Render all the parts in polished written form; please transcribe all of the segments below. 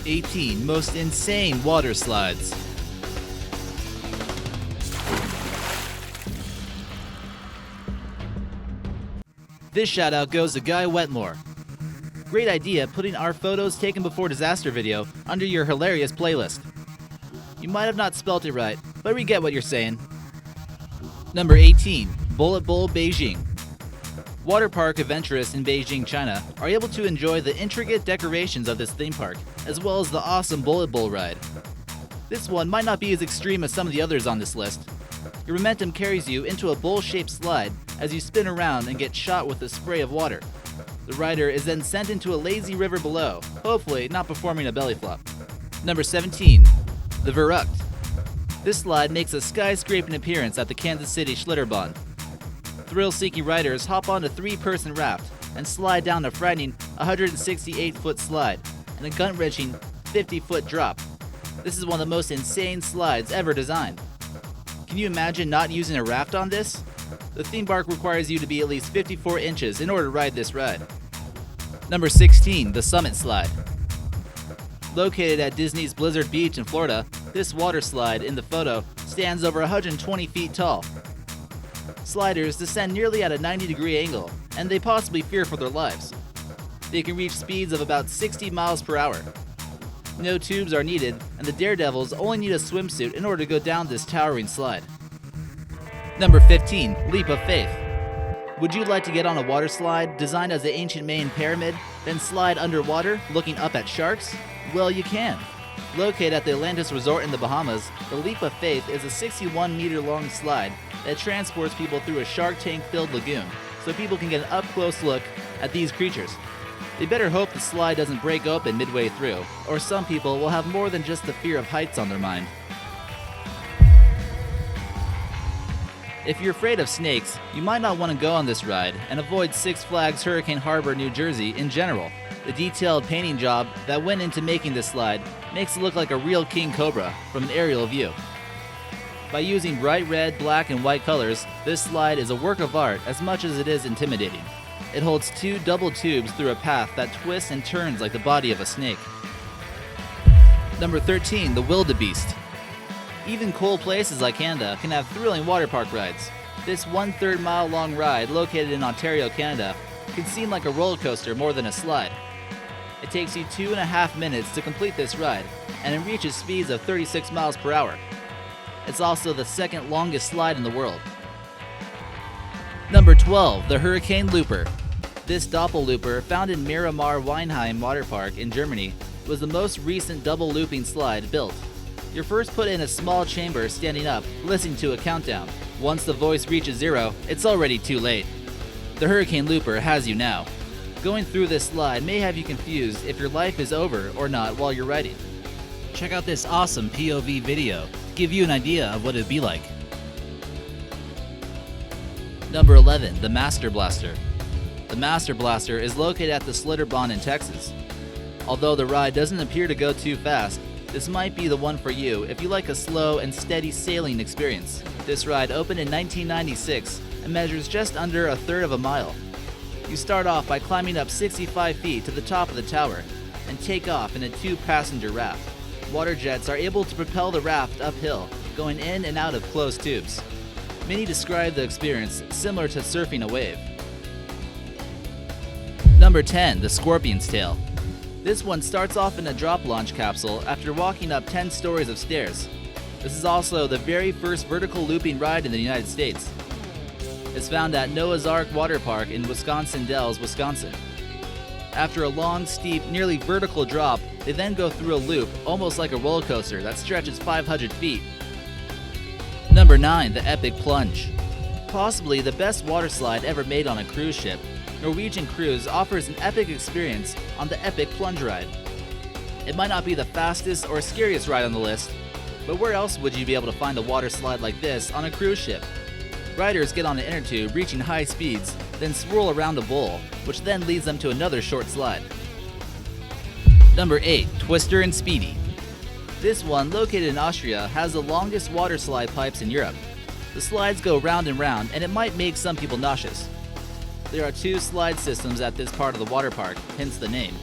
18 Most Insane Water Slides. This shout out goes to Guy Wetmore. Great idea putting our photos taken before disaster video under your hilarious playlist. You might have not spelt it right, but we get what you're saying. Number 18, Bullet Bowl Beijing. Waterpark adventurists in Beijing, China are able to enjoy the intricate decorations of this theme park, as well as the awesome Bullet Bowl ride. This one might not be as extreme as some of the others on this list. Your momentum carries you into a bowl-shaped slide as you spin around and get shot with a spray of water. The rider is then sent into a lazy river below, hopefully not performing a belly flop. Number 17, the Verruckt. This slide makes a skyscraping appearance at the Kansas City Schlitterbahn. Thrill-seeking riders hop on a 3-person raft and slide down a frightening 168-foot slide and a gut-wrenching 50-foot drop. This is one of the most insane slides ever designed. Can you imagine not using a raft on this? The theme park requires you to be at least 54 inches in order to ride this ride. Number 16, the Summit Slide. Located at Disney's Blizzard Beach in Florida, this water slide in the photo stands over 120 feet tall. Sliders descend nearly at a 90-degree angle, and they possibly fear for their lives. They can reach speeds of about 60 miles per hour. No tubes are needed, and the daredevils only need a swimsuit in order to go down this towering slide. Number 15, Leap of Faith. Would you like to get on a water slide designed as the ancient Mayan pyramid, then slide underwater looking up at sharks? Well, you can. Located at the Atlantis Resort in the Bahamas, the Leap of Faith is a 61-meter-long slide that transports people through a shark tank-filled lagoon, so people can get an up-close look at these creatures. They better hope the slide doesn't break open midway through, or some people will have more than just the fear of heights on their mind. If you're afraid of snakes, you might not want to go on this ride and avoid Six Flags Hurricane Harbor, New Jersey in general. The detailed painting job that went into making this slide makes it look like a real king cobra from an aerial view. By using bright red, black, and white colors, this slide is a work of art as much as it is intimidating. It holds 2 double tubes through a path that twists and turns like the body of a snake. Number 13, the wildebeest. Even cold places like Canada can have thrilling water park rides. This 1/3 mile long ride located in Ontario, Canada, can seem like a roller coaster more than a slide. It takes you 2.5 minutes to complete this ride, and it reaches speeds of 36 miles per hour. It's also the second longest slide in the world. Number 12, the Hurricane Looper. This doppel-looper, found in Miramar Weinheim Waterpark in Germany, was the most recent double looping slide built. You're first put in a small chamber standing up, listening to a countdown. Once the voice reaches 0, it's already too late. The Hurricane Looper has you now. Going through this slide may have you confused if your life is over or not while you're riding. Check out this awesome POV video to give you an idea of what it'd be like. Number 11, the Master Blaster. The Master Blaster is located at the Schlitterbahn in Texas. Although the ride doesn't appear to go too fast, this might be the one for you if you like a slow and steady sailing experience. This ride opened in 1996 and measures just under 1/3 of a mile. You start off by climbing up 65 feet to the top of the tower and take off in a 2-passenger raft. Water jets are able to propel the raft uphill, going in and out of closed tubes. Many describe the experience similar to surfing a wave. Number 10, the Scorpion's Tail. This one starts off in a drop launch capsule after walking up 10 stories of stairs. This is also the very first vertical looping ride in the United States. It's found at Noah's Ark Waterpark in Wisconsin Dells, Wisconsin. After a long, steep, nearly vertical drop, they then go through a loop almost like a roller coaster that stretches 500 feet. Number 9, the Epic Plunge. Possibly the best water slide ever made on a cruise ship, Norwegian Cruise offers an epic experience on the Epic Plunge ride. It might not be the fastest or scariest ride on the list, but where else would you be able to find a water slide like this on a cruise ship? Riders get on an inner tube reaching high speeds, then swirl around a bowl, which then leads them to another short slide. Number 8, Twister and Speedy. This one, located in Austria, has the longest water slide pipes in Europe. The slides go round and round, and it might make some people nauseous. There are 2 slide systems at this part of the water park, hence the name.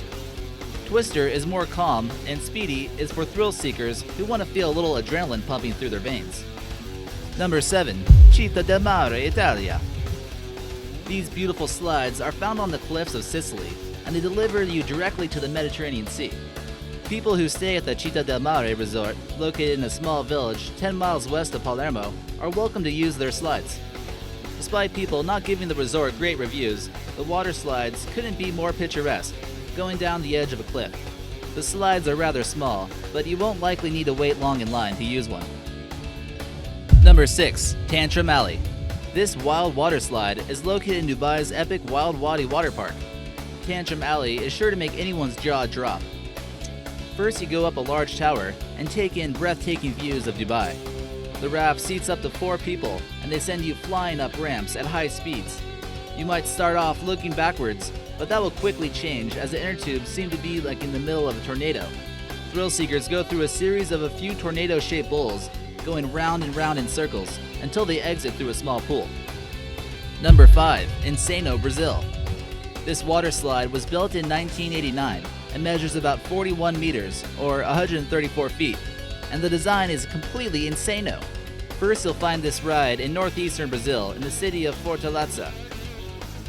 Twister is more calm, and Speedy is for thrill seekers who want to feel a little adrenaline pumping through their veins. Number 7. Chifa Del Mar Italia. These beautiful slides are found on the cliffs of Sicily, and they deliver you directly to the Mediterranean Sea. People who stay at the Città del Mare resort, located in a small village 10 miles west of Palermo, are welcome to use their slides. Despite people not giving the resort great reviews, the water slides couldn't be more picturesque, going down the edge of a cliff. The slides are rather small, but you won't likely need to wait long in line to use one. Number 6. Tantrum Alley. This wild water slide is located in Dubai's Epic Wild Wadi Waterpark. Tantrum Alley is sure to make anyone's jaw drop. First, you go up a large tower and take in breathtaking views of Dubai. The raft seats up to 4 people, and they send you flying up ramps at high speeds. You might start off looking backwards, but that will quickly change as the inner tubes seem to be like in the middle of a tornado. Thrill seekers go through a series of a few tornado-shaped bowls, going round and round in circles until they exit through a small pool. Number 5. Insano Brazil. This water slide was built in 1989 and measures about 41 meters, or 134 feet, and the design is completely insano. First, you'll find this ride in northeastern Brazil in the city of Fortaleza.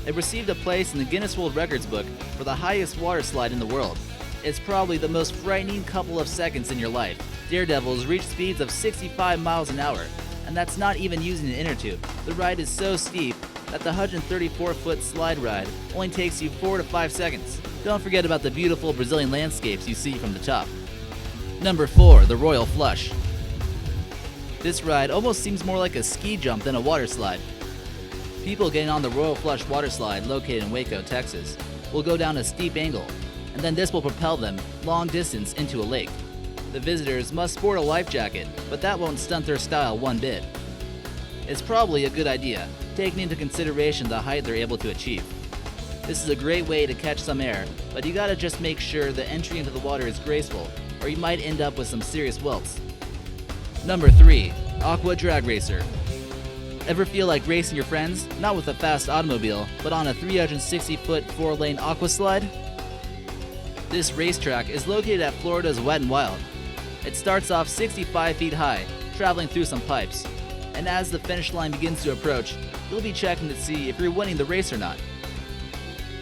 It received a place in the Guinness World Records book for the highest water slide in the world. It's probably the most frightening couple of seconds in your life. Daredevils reach speeds of 65 miles an hour, and that's not even using an inner tube. The ride is so steep that the 134-foot slide ride only takes you 4 to 5 seconds. Don't forget about the beautiful Brazilian landscapes you see from the top. Number 4. The Royal Flush. This ride almost seems more like a ski jump than a water slide. People getting on the Royal Flush water slide located in Waco, Texas, will go down a steep angle, and then this will propel them long distance into a lake. The visitors must sport a life jacket, but that won't stunt their style one bit. It's probably a good idea, taking into consideration the height they're able to achieve. This is a great way to catch some air, but you gotta just make sure the entry into the water is graceful, or you might end up with some serious welts. Number 3. Aqua Drag Racer. Ever feel like racing your friends? Not with a fast automobile, but on a 360-foot 4-lane Aqua slide? This racetrack is located at Florida's Wet n Wild. It starts off 65 feet high, traveling through some pipes, and as the finish line begins to approach, you'll be checking to see if you're winning the race or not.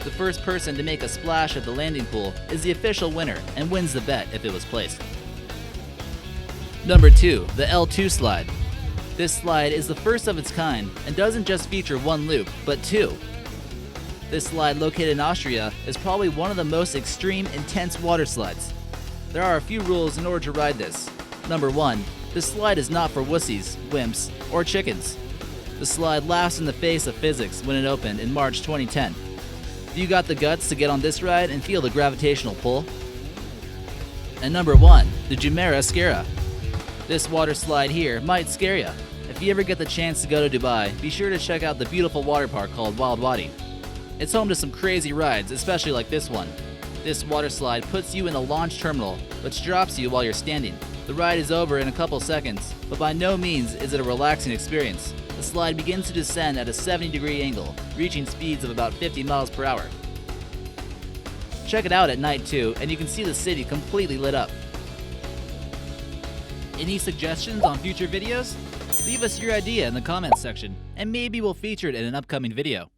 The first person to make a splash at the landing pool is the official winner and wins the bet if it was placed. Number 2. The L2 slide. This slide is the first of its kind and doesn't just feature one loop, but 2. This slide, located in Austria, is probably one of the most extreme, intense water slides. There are a few rules in order to ride this. Number 1. This slide is not for wussies, wimps, or chickens. The slide laughs in the face of physics when it opened in March 2010. You got the guts to get on this ride and feel the gravitational pull? And number 1. The Jumeirah Sceirah. This water slide here might scare you. If you ever get the chance to go to Dubai, be sure to check out the beautiful water park called Wild Wadi. It's home to some crazy rides, especially like this one. This water slide puts you in a launch terminal, which drops you while you're standing. The ride is over in a couple seconds, but by no means is it a relaxing experience. The slide begins to descend at a 70-degree angle, reaching speeds of about 50 miles per hour. Check it out at night too, and you can see the city completely lit up. Any suggestions on future videos? Leave us your idea in the comments section, and maybe we'll feature it in an upcoming video.